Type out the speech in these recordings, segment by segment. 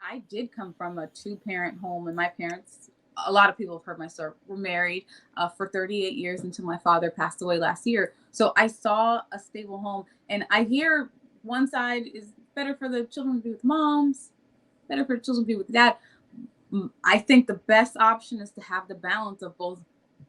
I did come from a two-parent home, and my parents, a lot of people have heard my story, were married for 38 years until my father passed away last year. So I saw a stable home, and I hear one side is better for the children to be with moms, better for the children to be with dad. I think the best option is to have the balance of both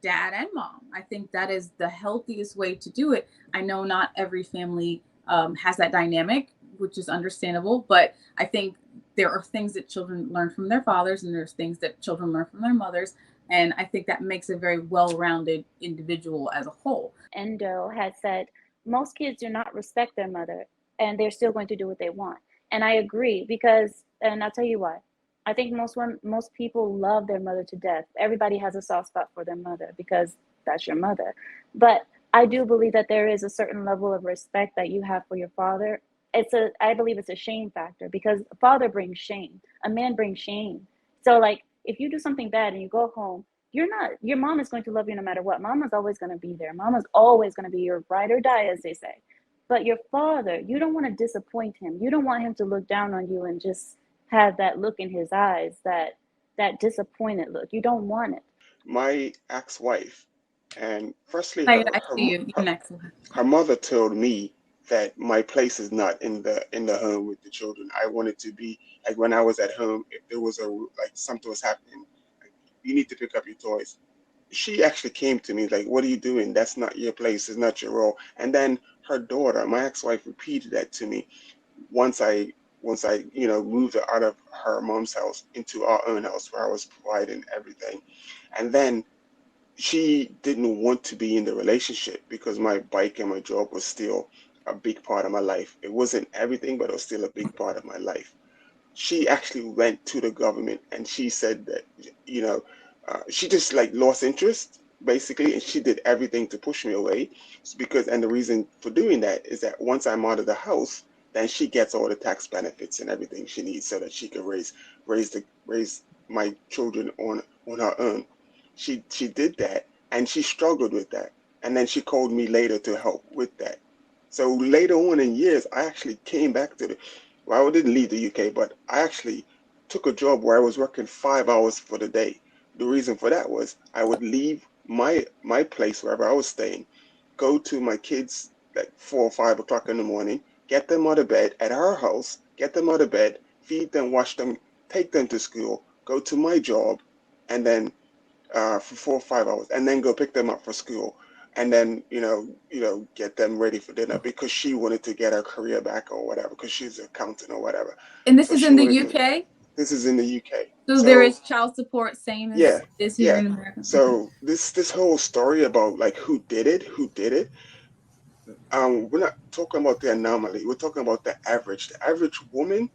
dad and mom. I think that is the healthiest way to do it. I know not every family has that dynamic, which is understandable, but I think there are things that children learn from their fathers, and there's things that children learn from their mothers. And I think that makes a very well rounded individual as a whole. Endo had said most kids do not respect their mother and they're still going to do what they want. And I agree because, and I'll tell you why. I think most people love their mother to death. Everybody has a soft spot for their mother because that's your mother. But I do believe that there is a certain level of respect that you have for your father. I believe it's a shame factor because a father brings shame. A man brings shame. So like if you do something bad and you go home, your mom is going to love you no matter what. Mama's always going to be there. Mama's always going to be your ride or die, as they say. But your father, you don't want to disappoint him. You don't want him to look down on you and just have that look in his eyes, that disappointed look. You don't want it. My ex-wife, and firstly, I see you. You're next. her mother told me that my place is not in the home with the children. I wanted to be like when I was at home. If there was like something was happening, like, you need to pick up your toys. She actually came to me like, "What are you doing? That's not your place. It's not your role." And then her daughter, my ex-wife, repeated that to me once I moved her out of her mom's house into our own house where I was providing everything. And then she didn't want to be in the relationship because my bike and my job was still a big part of my life. It wasn't everything, but it was still a big part of my life. She actually went to the government and she said that, you know, she just like lost interest basically, and she did everything to push me away. And the reason for doing that is that once I'm out of the house, then she gets all the tax benefits and everything she needs so that she can raise my children on her own. She did that and she struggled with that. And then she called me later to help with that. So later on in years, I actually came back to well, I didn't leave the UK, but I actually took a job where I was working 5 hours for the day. The reason for that was I would leave my place wherever I was staying, go to my kids like 4 or 5 o'clock in the morning, get them out of bed at her house, get them out of bed, feed them, wash them, take them to school, go to my job, and then for 4 or 5 hours, and then go pick them up for school, and then get them ready for dinner because she wanted to get her career back or whatever because she's an accountant or whatever. And this So is she in the wanted to. UK? This is in the UK. So there So is child support, same yeah, as is here yeah. in America. Okay. So this whole story about like who did it. We're not talking about the anomaly. We're talking about the average. The average woman.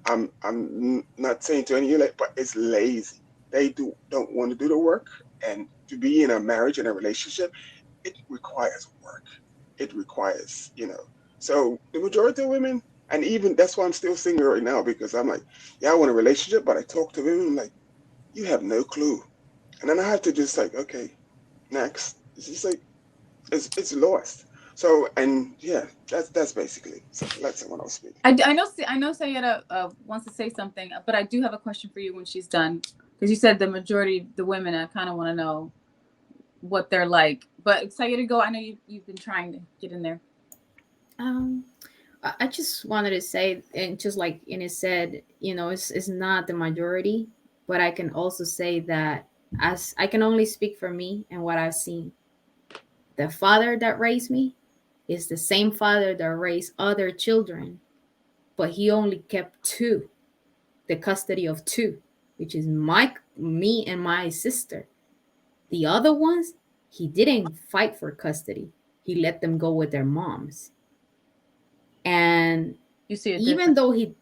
I'm not saying to any of that, but it's lazy. They don't want to do the work, and to be in a marriage and a relationship, it requires work. It requires. So the majority of women, and even that's why I'm still single right now because I'm like, yeah, I want a relationship, but I talk to women, I'm like, you have no clue, and then I have to just like, okay, next. It's just like it's lost. So and yeah, that's basically. So let someone else speak. I know Sayeda wants to say something, but I do have a question for you when she's done, because you said the majority of the women. I kind of want to know what they're like. But Sayeda, go. I know you've been trying to get in there. Um, I just wanted to say, and just like Ines said, it's not the majority, but I can also say that as I can only speak for me and what I've seen. The father that raised me is the same father that raised other children, but he only kept two, the custody of two, which is me and my sister. The other ones, he didn't fight for custody. He let them go with their moms. And You see a even difference. though he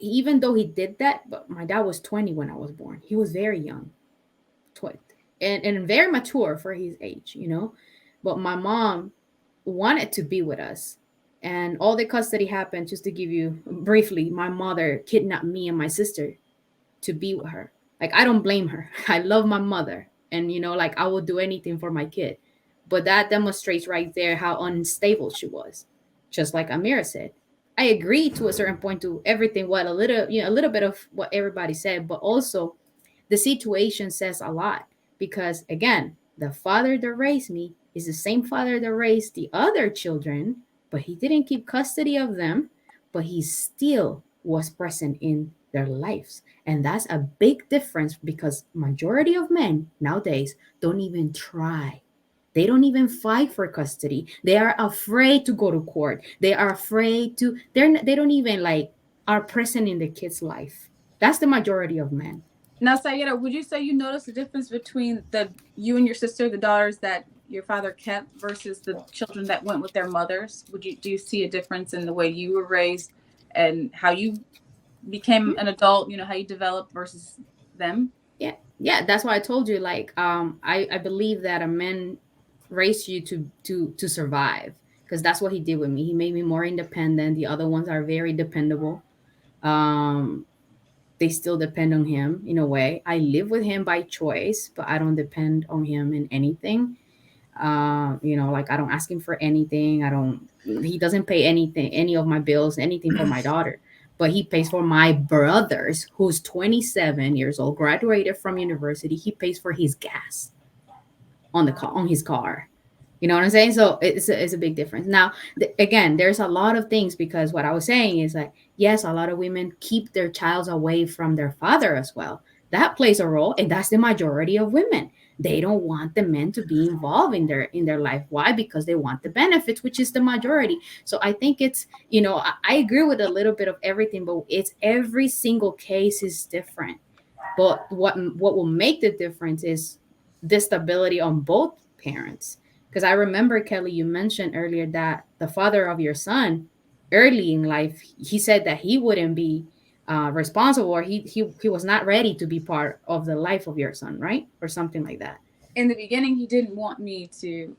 even though he did that, but my dad was 20 when I was born. He was very young, and very mature for his age. But my mom wanted to be with us. And all the custody happened, just to give you briefly, my mother kidnapped me and my sister to be with her. Like, I don't blame her. I love my mother. And, like, I will do anything for my kid. But that demonstrates right there how unstable she was. Just like Amira said, I agree to a certain point to everything what a little, a little bit of what everybody said, but also the situation says a lot because again, the father that raised me is the same father that raised the other children, but he didn't keep custody of them, but he still was present in their lives. And that's a big difference because majority of men nowadays don't even try. They don't even fight for custody. They are afraid to go to court. They are afraid to they don't even like are present in the kid's life. That's the majority of men. Now, Sayeda, would you say you noticed the difference between the you and your sister, the daughters that your father kept, versus the children that went with their mothers? Do you see a difference in the way you were raised and how you became an adult? You know, how you developed versus them. Yeah, yeah, that's why I told you like I believe that a man raised you to survive because that's what he did with me. He made me more independent. The other ones are very dependable. um they still depend on him in a way. I live with him by choice, but I don't depend on him in anything. Like I don't ask him for anything. I don't He doesn't pay anything, any of my bills, anything for my daughter. But he pays for my brothers, who's 27 years old, graduated from university. He pays for his gas on the car, on his car. You know what I'm saying? So it's a big difference. Now, again, there's a lot of things because what I was saying is like, yes, a lot of women keep their child away from their father as well. That plays a role, and that's the majority of women. They don't want the men to be involved in their life. Why? Because they want the benefits, which is the majority. So I think it's, I agree with a little bit of everything, but it's every single case is different. But what will make the difference is the stability on both parents. Because I remember, Kelly, you mentioned earlier that the father of your son, early in life, he said that he wouldn't be responsible, or he was not ready to be part of the life of your son, right? Or something like that. In the beginning, he didn't want me to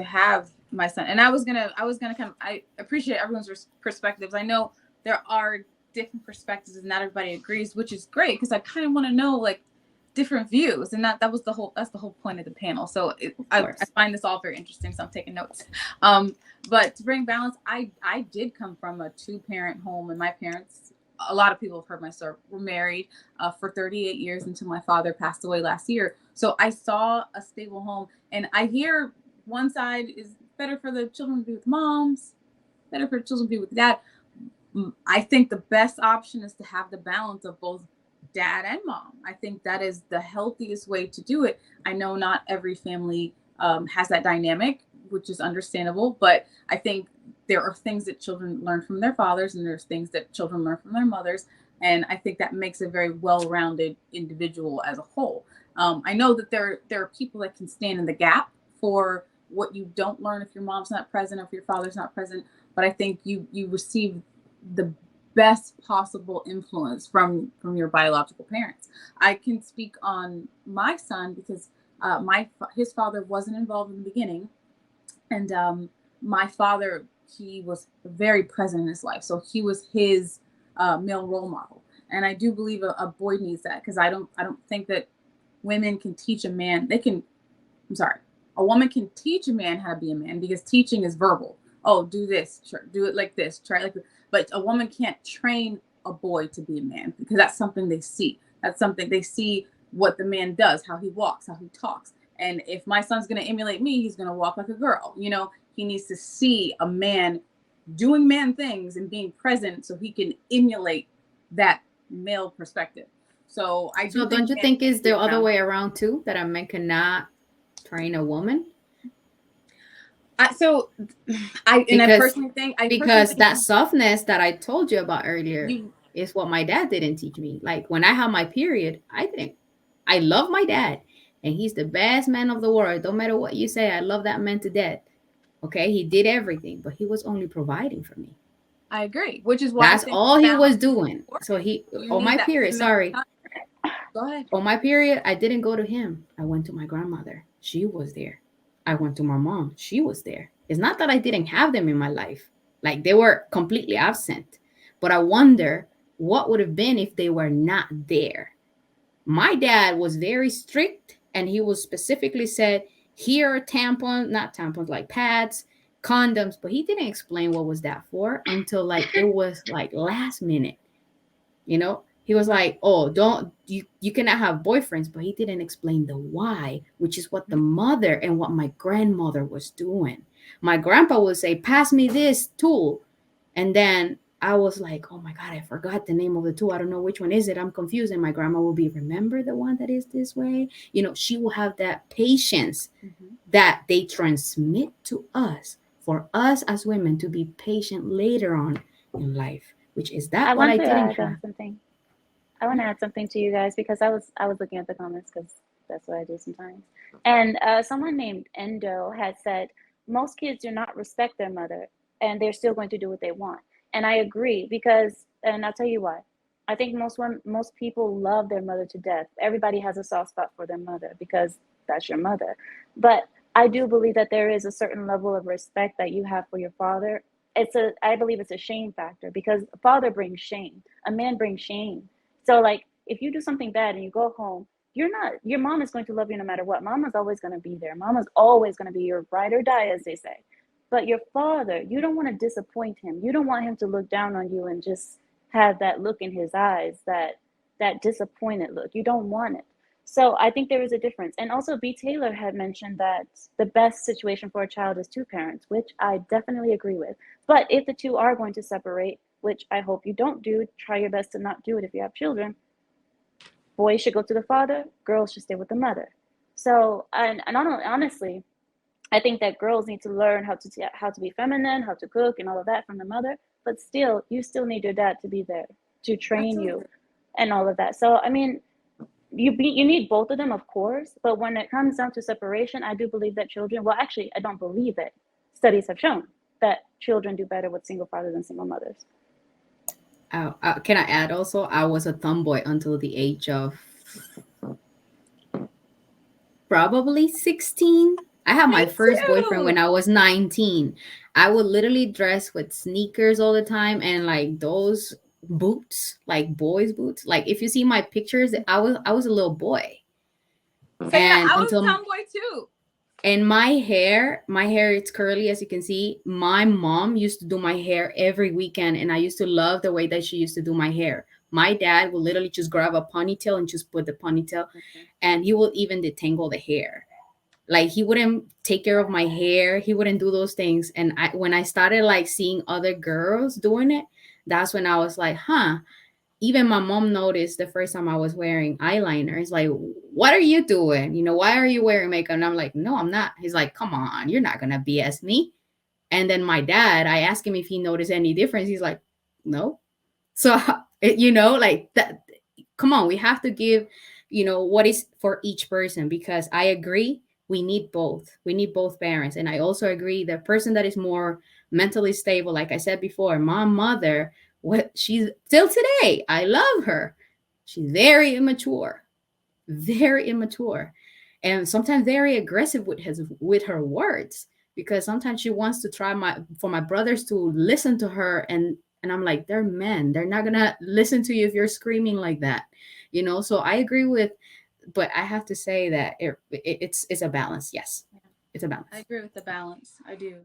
have my son, and I was gonna kind of, I appreciate everyone's perspectives. I know there are different perspectives and not everybody agrees, which is great because I kind of want to know like different views, and that's the whole point of the panel. So I find this all very interesting, so I'm taking notes. But to bring balance, I did come from a two-parent home, and my parents, a lot of people have heard my story, were married for 38 years until my father passed away last year. So I saw a stable home, and I hear one side is better for the children to be with moms, better for the children to be with dad. I think the best option is to have the balance of both dad and mom. I think that is the healthiest way to do it. I know not every family has that dynamic, which is understandable, but I think there are things that children learn from their fathers, and there's things that children learn from their mothers. And I think that makes a very well-rounded individual as a whole. I know that there are people that can stand in the gap for what you don't learn if your mom's not present or if your father's not present. But I think you receive the best possible influence from your biological parents. I can speak on my son because his father wasn't involved in the beginning, and my father, he was very present in his life, so he was his male role model. And I do believe a boy needs that, because I don't think that women can teach a man. I'm sorry, a woman can teach a man how to be a man, because teaching is verbal. Oh, do this, do it like this, try it like this. But a woman can't train a boy to be a man, because that's something they see. That's something they see, what the man does, how he walks, how he talks. And if my son's going to emulate me, he's going to walk like a girl. He needs to see a man doing man things and being present, so he can emulate that male perspective. So don't you think it's the other way around too, that a man cannot train a woman? I personally think because that softness that I told you about earlier is what my dad didn't teach me. Like when I had my period, I love my dad, and he's the best man of the world. Don't matter what you say, I love that man to death. Okay, he did everything, but he was only providing for me. I agree, which is why that's all he was doing. So on my period, sorry. Go ahead. On my period, I didn't go to him. I went to my grandmother. She was there. I went to my mom. She was there. It's not that I didn't have them in my life. Like they were completely absent. But I wonder what would have been if they were not there. My dad was very strict, and he was specifically said, here are tampons, not tampons, like pads. condoms, but he didn't explain what was that for until like it was like last minute. You know, he was like, "Oh, don't you cannot have boyfriends," but he didn't explain the why, which is what the mother and what my grandmother was doing. My grandpa would say, "Pass me this tool," and then I was like, "Oh my god, I forgot the name of the tool. I don't know which one is it. I'm confused." And my grandma will be, "Remember the one that is this way?" You know, she will have that patience Mhm. that they transmit to us for us as women to be patient later on in life, which is that I what want I to didn't add have. something. I want to add something to you guys because I was looking at the comments because that's what I do sometimes. And someone named Endo had said most kids do not respect their mother, and they're still going to do what they want. And I agree because, and I'll tell you why. I think most people love their mother to death. Everybody has a soft spot for their mother because that's your mother. But I do believe that there is a certain level of respect that you have for your father. I believe it's a shame factor because a father brings shame. A man brings shame. So like if you do something bad and you go home, your mom is going to love you no matter what. Mama's always going to be there. Mama's always going to be your ride or die, as they say. But your father, you don't want to disappoint him. You don't want him to look down on you and just have that look in his eyes, that disappointed look. You don't want it. So I think there is a difference. And also B. Taylor had mentioned that the best situation for a child is two parents, which I definitely agree with. But if the two are going to separate, which I hope you don't do, try your best to not do it if you have children. Boys should go to the father, girls should stay with the mother. So, and honestly, I think that girls need to learn how to be feminine, how to cook, and all of that from the mother. But still, you still need your dad to be there to train you, Absolutely. and all of that. So, I mean, you need both of them, of course. But when it comes down to separation, I do believe that children. Well, actually, I don't believe it. Studies have shown that children do better with single fathers than single mothers. Can I add also? I was a tomboy until the age of probably 16. I had Me my first boyfriend too. when I was 19. I would literally dress with sneakers all the time and like those boots, like boys' boots. Like if you see my pictures, I was a little boy. Saying that And I was a until tomboy too. and my hair it's curly as you can see. My mom used to do my hair every weekend and I used to love the way that she used to do my hair. My dad would literally just grab a ponytail and just put the ponytail, Okay. and he will even detangle the hair. Like he wouldn't take care of my hair, he wouldn't do those things. And when I started like seeing other girls doing it, that's when I was like, huh. Even my mom noticed the first time I was wearing eyeliner. It's like, what are you doing? Why are you wearing makeup? And I'm like, no, I'm not. He's like, come on, you're not gonna BS me. And then my dad, I asked him if he noticed any difference. He's like, no. So like that, come on, we have to give what is for each person, because I agree we need both parents. And I also agree the person that is more mentally stable, like I said before, my mother, what she's still today, I love her. She's very immature, and sometimes very aggressive with her words, because sometimes she wants to try for my brothers to listen to her, and I'm like, they're men, they're not gonna listen to you if you're screaming like that. So I agree with, but I have to say that it's a balance. Yes, Yeah, it's a I balance. agree with the balance. I do.